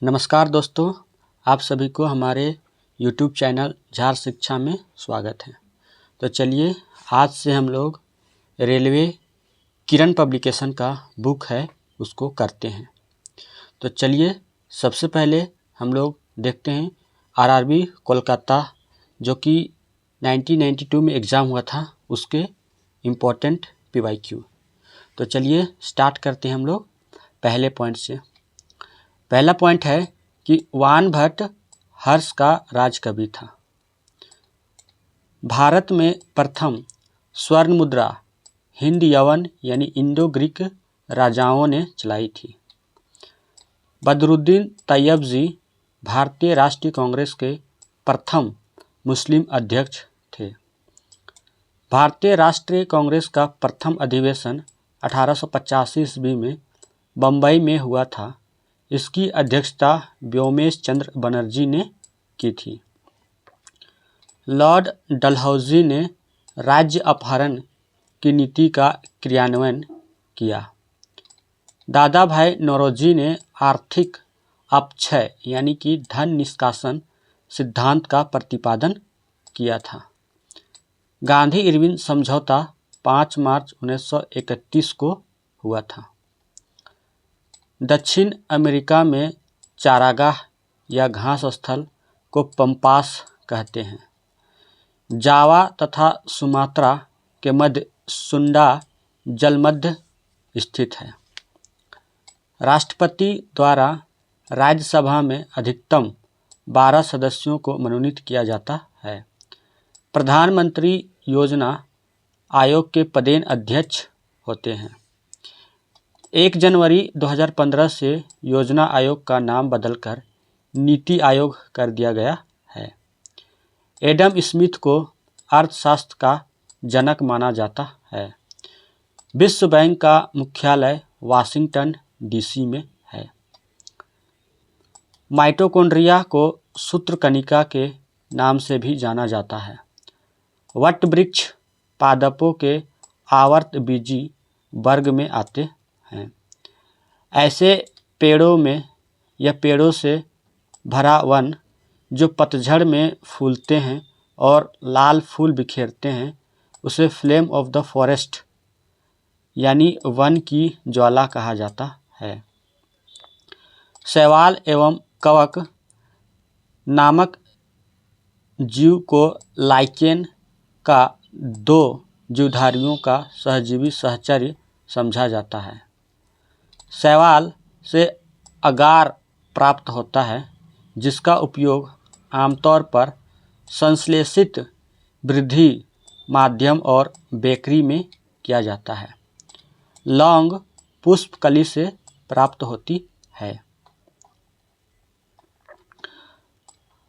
नमस्कार दोस्तों, आप सभी को हमारे YouTube चैनल झार शिक्षा में स्वागत है। तो चलिए आज से हम लोग रेलवे किरण पब्लिकेशन का बुक है उसको करते हैं। तो चलिए सबसे पहले हम लोग देखते हैं आरआरबी कोलकाता जो कि 1992 में एग्ज़ाम हुआ था उसके इम्पोर्टेंट PYQ। तो चलिए स्टार्ट करते हैं हम लोग पहले पॉइंट से। पहला पॉइंट है कि वान भट्ट हर्ष का राजकवि था। भारत में प्रथम स्वर्ण मुद्रा हिंद यवन यानी इंडो ग्रीक राजाओं ने चलाई थी। बदरुद्दीन तैयबजी भारतीय राष्ट्रीय कांग्रेस के प्रथम मुस्लिम अध्यक्ष थे। भारतीय राष्ट्रीय कांग्रेस का प्रथम अधिवेशन 1885 ईस्वी में बम्बई में हुआ था। इसकी अध्यक्षता व्योमेश चंद्र बनर्जी ने की थी। लॉर्ड डलहौजी ने राज्य अपहरण की नीति का क्रियान्वयन किया। दादा भाई नौरोजी ने आर्थिक अपक्षय यानी कि धन निष्कासन सिद्धांत का प्रतिपादन किया था। गांधी इरविन समझौता 5 मार्च 1931 को हुआ था। दक्षिण अमेरिका में चारागाह या घास स्थल को पंपास कहते हैं। जावा तथा सुमात्रा के मध्य सुंडा जलमध्य स्थित है। राष्ट्रपति द्वारा राज्यसभा में अधिकतम 12 सदस्यों को मनोनीत किया जाता है। प्रधानमंत्री योजना आयोग के पदेन अध्यक्ष होते हैं। 1 जनवरी 2015 से योजना आयोग का नाम बदलकर नीति आयोग कर दिया गया है। एडम स्मिथ को अर्थशास्त्र का जनक माना जाता है। विश्व बैंक का मुख्यालय वाशिंगटन DC में है। माइटोकॉन्ड्रिया को सूत्रकणिका के नाम से भी जाना जाता है। वटवृक्ष पादपों के आवर्तबीजी वर्ग में आते हैं। ऐसे पेड़ों में या पेड़ों से भरा वन जो पतझड़ में फूलते हैं और लाल फूल बिखेरते हैं उसे फ्लेम ऑफ द फॉरेस्ट यानी वन की ज्वाला कहा जाता है। शैवाल एवं कवक नामक जीव को लाइकेन का 2 जीवधारियों का सहजीवी सहचर्य समझा जाता है। शैवाल से अगार प्राप्त होता है जिसका उपयोग आमतौर पर संश्लेषित वृद्धि माध्यम और बेकरी में किया जाता है। लौंग पुष्पकली से प्राप्त होती है।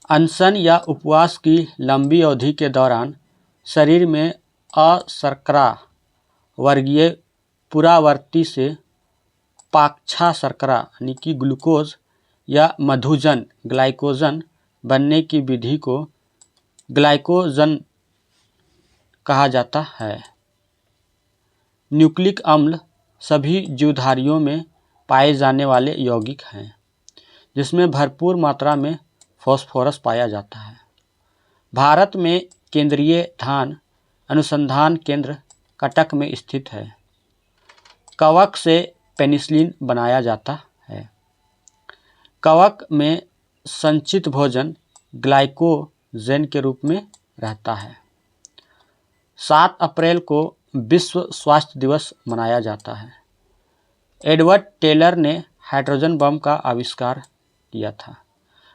अनशन या उपवास की लंबी अवधि के दौरान शरीर में अशर्करा वर्गीय पुरावर्ती से पाक्षा शर्करा यानी कि ग्लूकोज या मधुजन ग्लाइकोजन बनने की विधि को ग्लाइकोजन कहा जाता है। न्यूक्लिक अम्ल सभी जीवधारियों में पाए जाने वाले यौगिक हैं जिसमें भरपूर मात्रा में फास्फोरस पाया जाता है। भारत में केंद्रीय धान अनुसंधान केंद्र कटक में स्थित है। कवक से पेनिसिलिन बनाया जाता है। कवक में संचित भोजन ग्लाइकोजेन के रूप में रहता है। 7 अप्रैल को विश्व स्वास्थ्य दिवस मनाया जाता है। एडवर्ड टेलर ने हाइड्रोजन बम का आविष्कार किया था।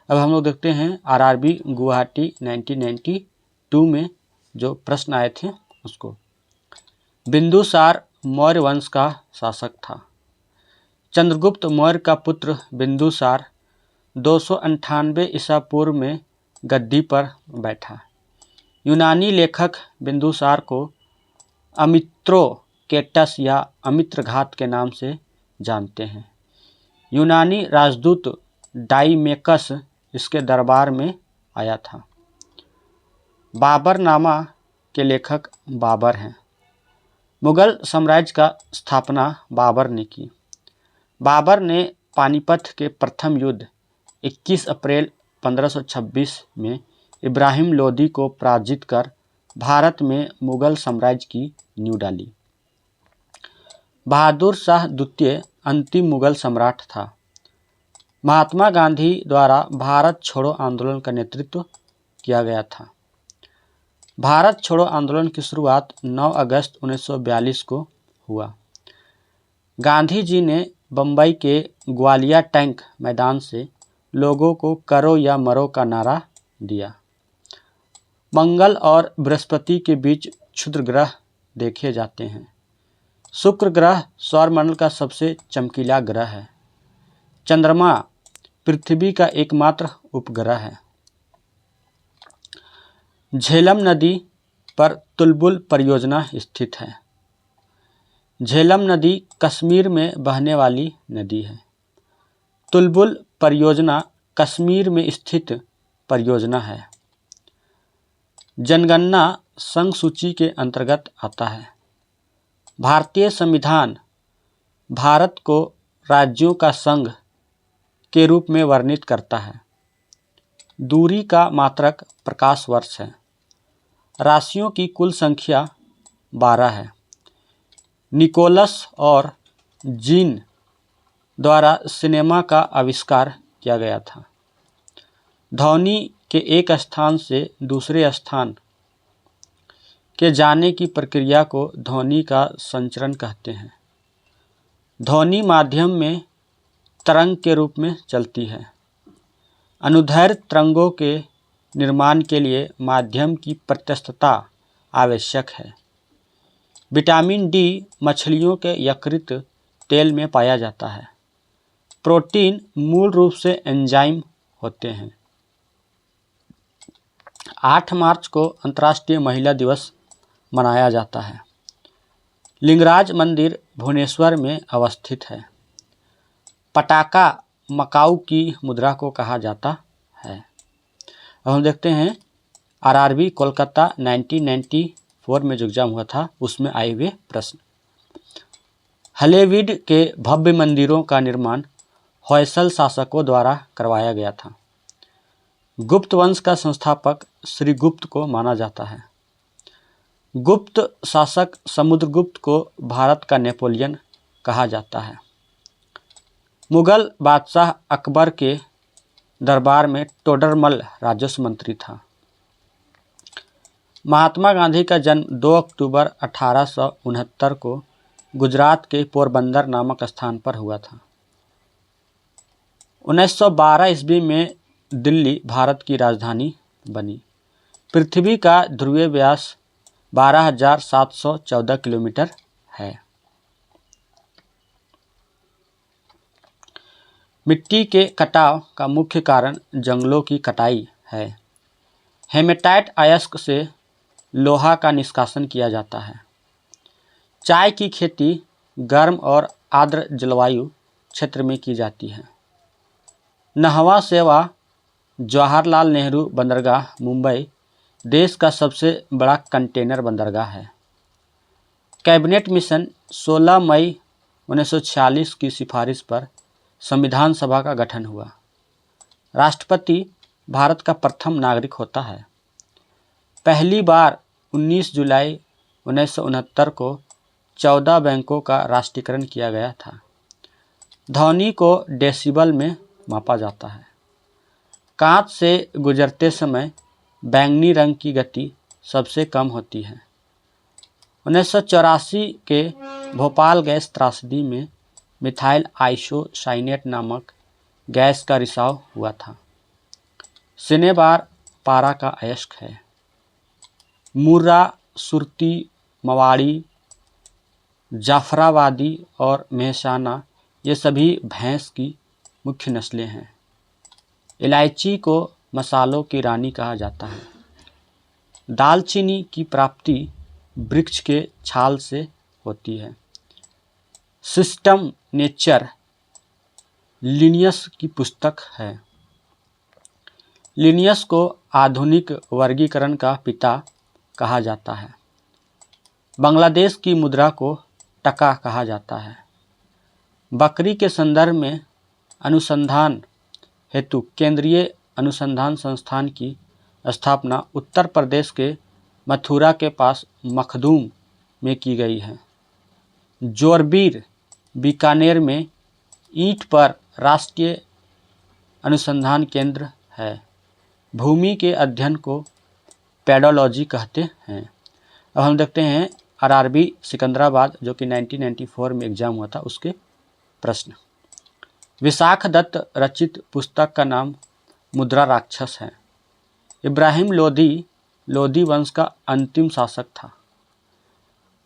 अब हम लोग देखते हैं आरआरबी गुवाहाटी 1992 में जो प्रश्न आए थे उसको। बिंदुसार मौर्य वंश का शासक था। चंद्रगुप्त मौर्य का पुत्र बिंदुसार 298 ईसा पूर्व में गद्दी पर बैठा। यूनानी लेखक बिंदुसार को अमित्रोकेटस या अमित्रघात के नाम से जानते हैं। यूनानी राजदूत डाइमेकस इसके दरबार में आया था। बाबरनामा के लेखक बाबर हैं। मुगल साम्राज्य का स्थापना बाबर ने की। बाबर ने पानीपत के प्रथम युद्ध 21 अप्रैल 1526 में इब्राहिम लोदी को पराजित कर भारत में मुगल साम्राज्य की नींव डाली। बहादुर शाह द्वितीय अंतिम मुगल सम्राट था। महात्मा गांधी द्वारा भारत छोड़ो आंदोलन का नेतृत्व किया गया था। भारत छोड़ो आंदोलन की शुरुआत 9 अगस्त 1942 को हुआ। गांधी जी ने बम्बई के ग्वालिया टैंक मैदान से लोगों को करो या मरो का नारा दिया। मंगल और बृहस्पति के बीच क्षुद्र ग्रह देखे जाते हैं। शुक्र ग्रह सौरमंडल का सबसे चमकीला ग्रह है। चंद्रमा पृथ्वी का एकमात्र उपग्रह है। झेलम नदी पर तुलबुल परियोजना स्थित है। झेलम नदी कश्मीर में बहने वाली नदी है। तुलबुल परियोजना कश्मीर में स्थित परियोजना है। जनगणना संघ सूची के अंतर्गत आता है। भारतीय संविधान भारत को राज्यों का संघ के रूप में वर्णित करता है। दूरी का मात्रक प्रकाश वर्ष है। राशियों की कुल संख्या 12 है। निकोलस और जीन द्वारा सिनेमा का आविष्कार किया गया था। ध्वनि के एक स्थान से दूसरे स्थान के जाने की प्रक्रिया को ध्वनि का संचरण कहते हैं। ध्वनि माध्यम में तरंग के रूप में चलती है। अनुदैर्ध्य तरंगों के निर्माण के लिए माध्यम की प्रत्यस्थता आवश्यक है। विटामिन डी मछलियों के यकृत तेल में पाया जाता है। प्रोटीन मूल रूप से एंजाइम होते हैं। 8 मार्च को अंतर्राष्ट्रीय महिला दिवस मनाया जाता है। लिंगराज मंदिर भुवनेश्वर में अवस्थित है। पटाका मकाऊ की मुद्रा को कहा जाता है। अब हम देखते हैं आरआरबी कोलकाता 1994 में जो एग्जाम हुआ था उसमें आए हुए प्रश्न। हलेविड के भव्य मंदिरों का निर्माण होयसल शासकों द्वारा करवाया गया था। गुप्त वंश का संस्थापक श्रीगुप्त को माना जाता है। गुप्त शासक समुद्रगुप्त को भारत का नेपोलियन कहा जाता है। मुगल बादशाह अकबर के दरबार में टोडरमल राजस्व मंत्री था। महात्मा गांधी का जन्म 2 अक्टूबर 1869 को गुजरात के पोरबंदर नामक स्थान पर हुआ था। 1912 ईस्वी में दिल्ली भारत की राजधानी बनी। पृथ्वी का ध्रुवीय व्यास 12,714 किलोमीटर है। मिट्टी के कटाव का मुख्य कारण जंगलों की कटाई है। हेमेटाइट अयस्क से लोहा का निष्कासन किया जाता है। चाय की खेती गर्म और आर्द्र जलवायु क्षेत्र में की जाती है। नहवा सेवा जवाहरलाल नेहरू बंदरगाह मुंबई देश का सबसे बड़ा कंटेनर बंदरगाह है। कैबिनेट मिशन 16 मई 1946 की सिफारिश पर संविधान सभा का गठन हुआ। राष्ट्रपति भारत का प्रथम नागरिक होता है। पहली बार 19 जुलाई 1969 को 14 बैंकों का राष्ट्रीयकरण किया गया था। ध्वनि को डेसिबल में मापा जाता है। कांच से गुजरते समय बैंगनी रंग की गति सबसे कम होती है। 1984 के भोपाल गैस त्रासदी में मिथाइल आइसोसाइनेट नामक गैस का रिसाव हुआ था। सिनेबार पारा का अयस्क है। मुर्रा, सुरती, मवाड़ी, जाफराबादी और मेहसाना ये सभी भैंस की मुख्य नस्लें हैं। इलायची को मसालों की रानी कहा जाता है। दालचीनी की प्राप्ति वृक्ष के छाल से होती है। सिस्टम नेचर लिनियस की पुस्तक है। लिनियस को आधुनिक वर्गीकरण का पिता कहा जाता है। बांग्लादेश की मुद्रा को टका कहा जाता है। बकरी के संदर्भ में अनुसंधान हेतु केंद्रीय अनुसंधान संस्थान की स्थापना उत्तर प्रदेश के मथुरा के पास मखदूम में की गई है। जोरबीर बीकानेर में ईंट पर राष्ट्रीय अनुसंधान केंद्र है। भूमि के अध्ययन को पेडोलॉजी कहते हैं। अब हम देखते हैं आरआरबी सिकंदराबाद जो कि 1994 में एग्जाम हुआ था उसके प्रश्न। विशाख दत्त रचित पुस्तक का नाम मुद्रा राक्षस है। इब्राहिम लोदी लोदी वंश का अंतिम शासक था।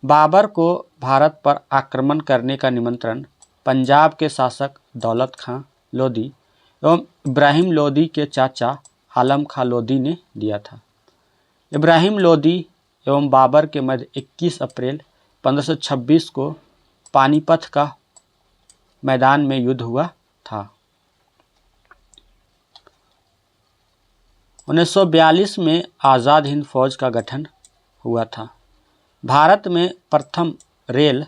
बाबर को भारत पर आक्रमण करने का निमंत्रण पंजाब के शासक दौलत खां लोदी एवं इब्राहिम लोदी के चाचा आलम खां लोदी ने दिया था। इब्राहिम लोदी एवं बाबर के मध्य 21 अप्रैल 1526 को पानीपत का मैदान में युद्ध हुआ था। 1942 में आज़ाद हिंद फौज का गठन हुआ था। भारत में प्रथम रेल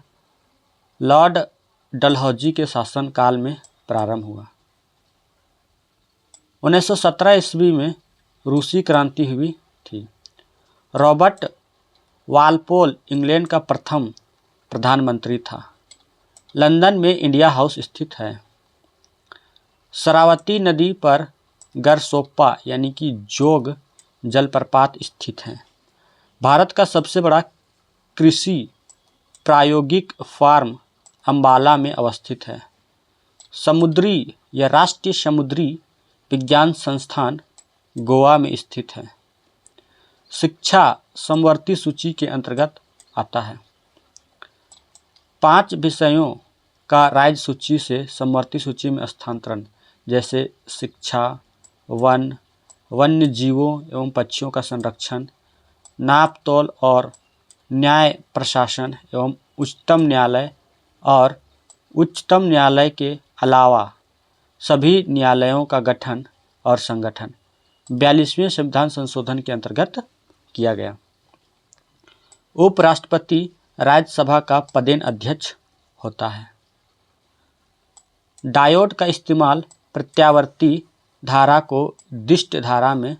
लॉर्ड डलहौजी के शासनकाल में प्रारंभ हुआ। 1917 ईस्वी में रूसी क्रांति हुई थी। रॉबर्ट वालपोल इंग्लैंड का प्रथम प्रधानमंत्री था। लंदन में इंडिया हाउस स्थित है। शरावती नदी पर गरसोप्पा यानी कि जोग जलप्रपात स्थित है। भारत का सबसे बड़ा कृषि प्रायोगिक फार्म अंबाला में अवस्थित है। समुद्री या राष्ट्रीय समुद्री विज्ञान संस्थान गोवा में स्थित है। शिक्षा समवर्ती सूची के अंतर्गत आता है। 5 विषयों का राज्य सूची से समवर्ती सूची में स्थानांतरण जैसे शिक्षा, वन, वन्य जीवों एवं पक्षियों का संरक्षण, नाप तोल और न्याय प्रशासन एवं उच्चतम न्यायालय के अलावा सभी न्यायालयों का गठन और संगठन 42वें संविधान संशोधन के अंतर्गत किया गया। उपराष्ट्रपति राज्यसभा का पदेन अध्यक्ष होता है। डायोड का इस्तेमाल प्रत्यावर्ती धारा को दिष्ट धारा में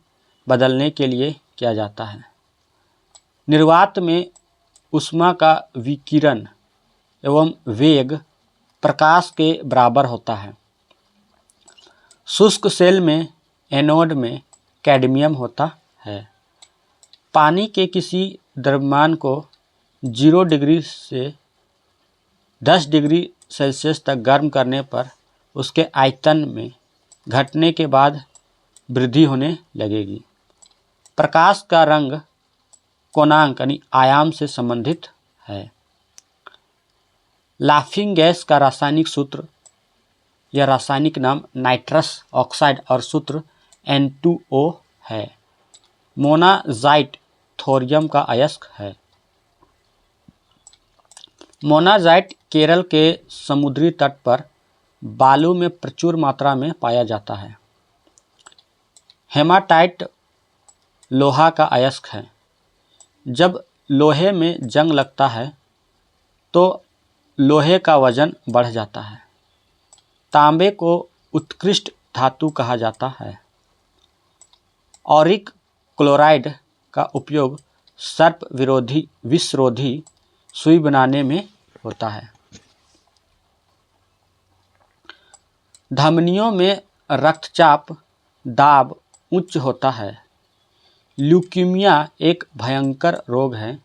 बदलने के लिए किया जाता है। निर्वात में ऊष्मा का विकिरण एवं वेग प्रकाश के बराबर होता है। शुष्क सेल में एनोड में कैडमियम होता है। पानी के किसी द्रव्यमान को 0 डिग्री से 10 डिग्री सेल्सियस तक गर्म करने पर उसके आयतन में घटने के बाद वृद्धि होने लगेगी। प्रकाश का रंग कोणांक यानी आयाम से संबंधित है। लाफिंग गैस का रासायनिक सूत्र या रासायनिक नाम नाइट्रस ऑक्साइड और सूत्र N2O है। मोनाजाइट थोरियम का अयस्क है। मोनाजाइट केरल के समुद्री तट पर बालू में प्रचुर मात्रा में पाया जाता है। हेमाटाइट लोहा का अयस्क है। जब लोहे में जंग लगता है तो लोहे का वजन बढ़ जाता है। तांबे को उत्कृष्ट धातु कहा जाता है। ऑरिक क्लोराइड का उपयोग सर्प विरोधी विषरोधी सुई बनाने में होता है। धमनियों में रक्तचाप दाब उच्च होता है। ल्यूकीमिया एक भयंकर रोग है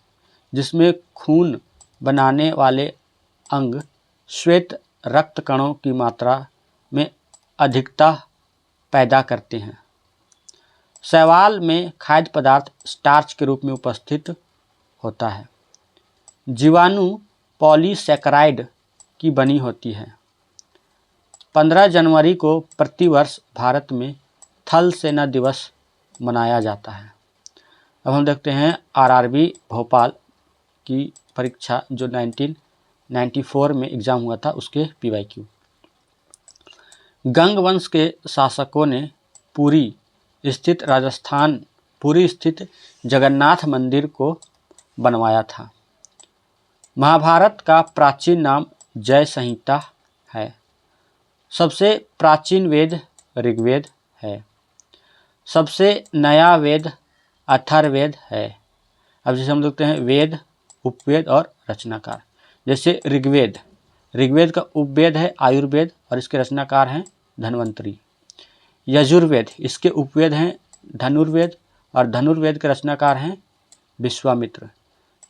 जिसमें खून बनाने वाले अंग श्वेत रक्त कणों की मात्रा में अधिकता पैदा करते हैं। शैवाल में खाद्य पदार्थ स्टार्च के रूप में उपस्थित होता है। जीवाणु पॉलीसैकेराइड की बनी होती है। 15 जनवरी को प्रतिवर्ष भारत में थल सेना दिवस मनाया जाता है। अब हम देखते हैं आरआरबी भोपाल की परीक्षा जो 1994 में एग्ज़ाम हुआ था उसके पीवाईक्यू। गंग वंश के शासकों ने पुरी स्थित जगन्नाथ मंदिर को बनवाया था। महाभारत का प्राचीन नाम जय संहिता है। सबसे प्राचीन वेद ऋग्वेद है। सबसे नया वेद अथर्ववेद है। अब जैसे हम देखते हैं वेद, उपवेद और रचनाकार। जैसे ऋग्वेद का उपवेद है आयुर्वेद और इसके रचनाकार हैं धन्वंतरी। यजुर्वेद, इसके उपवेद हैं धनुर्वेद और धनुर्वेद के रचनाकार हैं विश्वामित्र।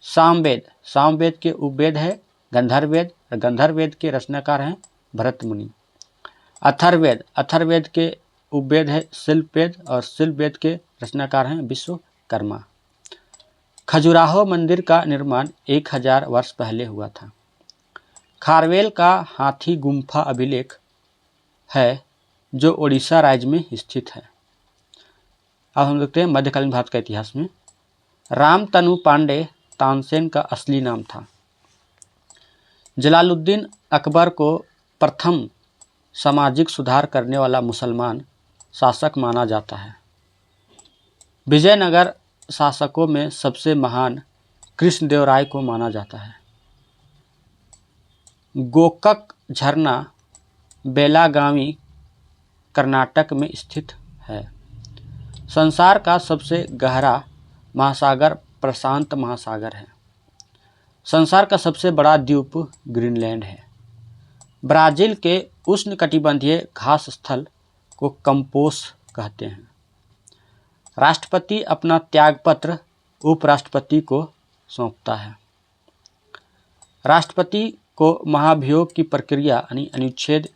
सामवेद के उपवेद है गंधर्ववेद और गंधर्ववेद के रचनाकार हैं भरत मुनि। अथर्ववेद के उपवेद है शिल्पवेद और शिल्पवेद के रचनाकार हैं विश्वकर्मा। खजुराहो मंदिर का निर्माण 1000 वर्ष पहले हुआ था। खारवेल का हाथी गुम्फा अभिलेख है जो ओडिशा राज्य में स्थित है। अब हम देखते हैं मध्यकालीन भारत का इतिहास में। रामतनु पांडे तानसेन का असली नाम था। जलालुद्दीन अकबर को प्रथम सामाजिक सुधार करने वाला मुसलमान शासक माना जाता है। विजयनगर शासकों में सबसे महान कृष्णदेवराय को माना जाता है। गोकक झरना बेलागावी कर्नाटक में स्थित है। संसार का सबसे गहरा महासागर प्रशांत महासागर है। संसार का सबसे बड़ा द्वीप ग्रीनलैंड है। ब्राज़ील के उष्णकटिबंधीय घास स्थल को कंपोस कहते हैं। राष्ट्रपति अपना त्यागपत्र उपराष्ट्रपति को सौंपता है। राष्ट्रपति को महाभियोग की प्रक्रिया यानी अनुच्छेद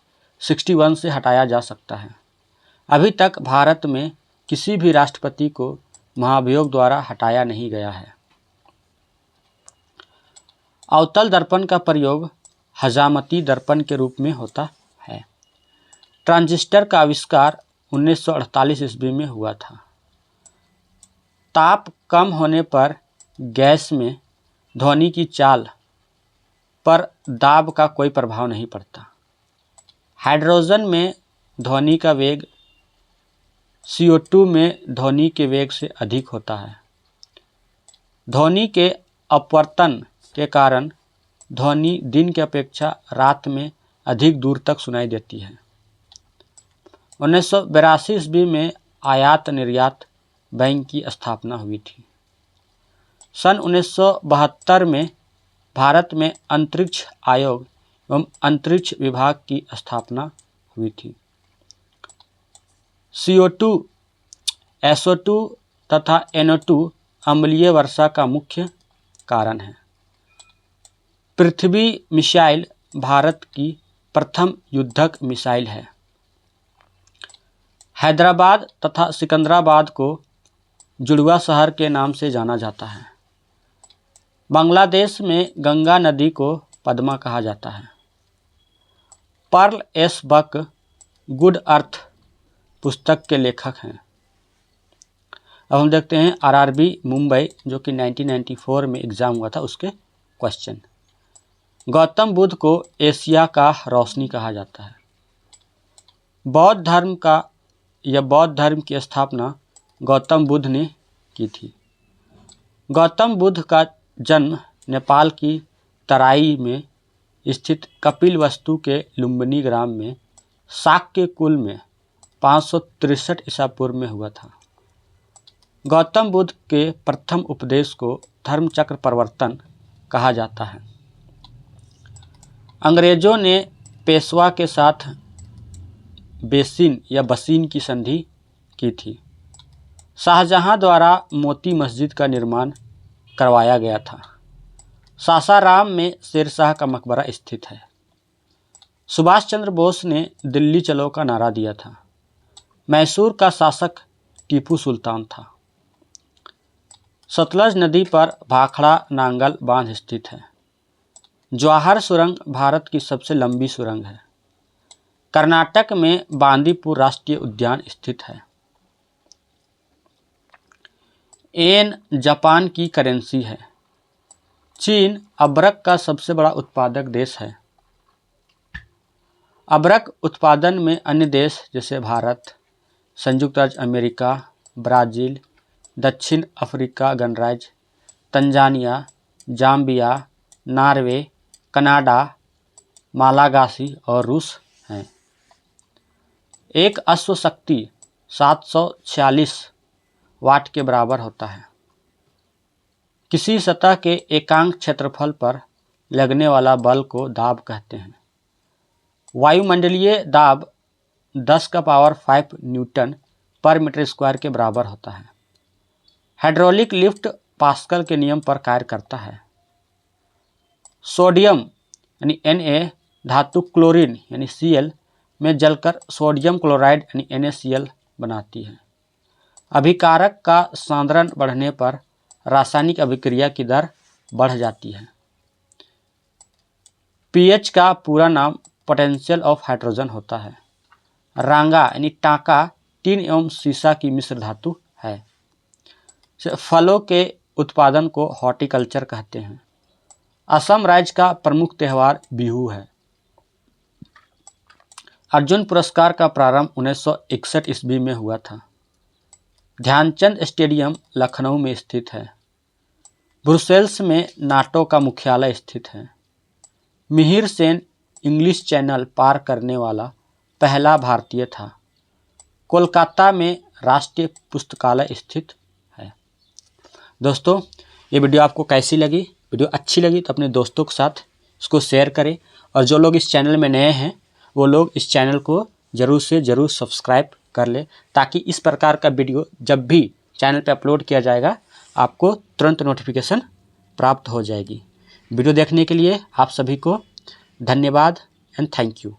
61 से हटाया जा सकता है। अभी तक भारत में किसी भी राष्ट्रपति को महाभियोग द्वारा हटाया नहीं गया है। अवतल दर्पण का प्रयोग हजामती दर्पण के रूप में होता है। ट्रांजिस्टर का आविष्कार 1948 ईस्वी में हुआ था। ताप कम होने पर गैस में ध्वनि की चाल पर दाब का कोई प्रभाव नहीं पड़ता। हाइड्रोजन में ध्वनि का वेग CO2 में ध्वनि के वेग से अधिक होता है। ध्वनि के अपवर्तन के कारण ध्वनि दिन की अपेक्षा रात में अधिक दूर तक सुनाई देती है। 1982 ईस्वी में आयात निर्यात बैंक की स्थापना हुई थी। सन 1972 में भारत में अंतरिक्ष आयोग एवं अंतरिक्ष विभाग की स्थापना हुई थी। CO2, SO2 तथा NO2 अम्लीय वर्षा का मुख्य कारण है। पृथ्वी मिसाइल भारत की प्रथम युद्धक मिसाइल है। हैदराबाद तथा सिकंदराबाद को जुड़वा शहर के नाम से जाना जाता है। बांग्लादेश में गंगा नदी को पद्मा कहा जाता है। पर्ल एस बक गुड अर्थ पुस्तक के लेखक हैं। अब हम देखते हैं RRB मुंबई जो कि 1994 में एग्ज़ाम हुआ था उसके क्वेश्चन। गौतम बुद्ध को एशिया का रोशनी कहा जाता है। बौद्ध धर्म की स्थापना गौतम बुद्ध ने की थी। गौतम बुद्ध का जन्म नेपाल की तराई में स्थित कपिलवस्तु के लुम्बिनी ग्राम में शाक्य कुल में 563 ईसा पूर्व में हुआ था। गौतम बुद्ध के प्रथम उपदेश को धर्मचक्र प्रवर्तन कहा जाता है। अंग्रेजों ने पेशवा के साथ बेसिन या बसीन की संधि की थी। शाहजहां द्वारा मोती मस्जिद का निर्माण करवाया गया था। सासाराम में शेरशाह का मकबरा स्थित है। सुभाष चंद्र बोस ने दिल्ली चलो का नारा दिया था। मैसूर का शासक टीपू सुल्तान था। सतलज नदी पर भाखड़ा नांगल बांध स्थित है। जवाहर सुरंग भारत की सबसे लंबी सुरंग है। कर्नाटक में बांदीपुर राष्ट्रीय उद्यान स्थित है। येन जापान की करेंसी है। चीन अबरक का सबसे बड़ा उत्पादक देश है। अबरक उत्पादन में अन्य देश जैसे भारत, संयुक्त राज्य अमेरिका, ब्राज़ील, दक्षिण अफ्रीका गणराज्य, Tanzania, Zambia, Norway, Canada, Malagasy और रूस हैं। एक अश्व शक्ति 746 वाट के बराबर होता है। किसी सतह के एकांक क्षेत्रफल पर लगने वाला बल को दाब कहते हैं। वायुमंडलीय दाब 10⁵ न्यूटन पर मीटर स्क्वायर के बराबर होता है। हाइड्रोलिक लिफ्ट पास्कल के नियम पर कार्य करता है। सोडियम यानी Na धातु क्लोरीन यानी Cl में जलकर सोडियम क्लोराइड यानी NaCl बनाती है। अभिकारक का सांद्रण बढ़ने पर रासायनिक अभिक्रिया की दर बढ़ जाती है। pH का पूरा नाम पोटेंशियल ऑफ हाइड्रोजन होता है। रांगा यानी टांका टीन एवं सीसा की मिश्र धातु है। फलों के उत्पादन को हॉर्टिकल्चर कहते हैं। असम राज्य का प्रमुख त्यौहार बिहू है। अर्जुन पुरस्कार का प्रारंभ 1961 ईस्वी में हुआ था। ध्यानचंद स्टेडियम लखनऊ में स्थित है। ब्रुसेल्स में नाटो का मुख्यालय स्थित है। मिहिर सेन इंग्लिश चैनल पार करने वाला पहला भारतीय था। कोलकाता में राष्ट्रीय पुस्तकालय स्थित है। दोस्तों, ये वीडियो आपको कैसी लगी? वीडियो अच्छी लगी तो अपने दोस्तों के साथ इसको शेयर करें, और जो लोग इस चैनल में नए हैं वो लोग इस चैनल को ज़रूर से ज़रूर सब्सक्राइब कर ले, ताकि इस प्रकार का वीडियो जब भी चैनल पे अपलोड किया जाएगा आपको तुरंत नोटिफिकेशन प्राप्त हो जाएगी। वीडियो देखने के लिए आप सभी को धन्यवाद एंड थैंक यू।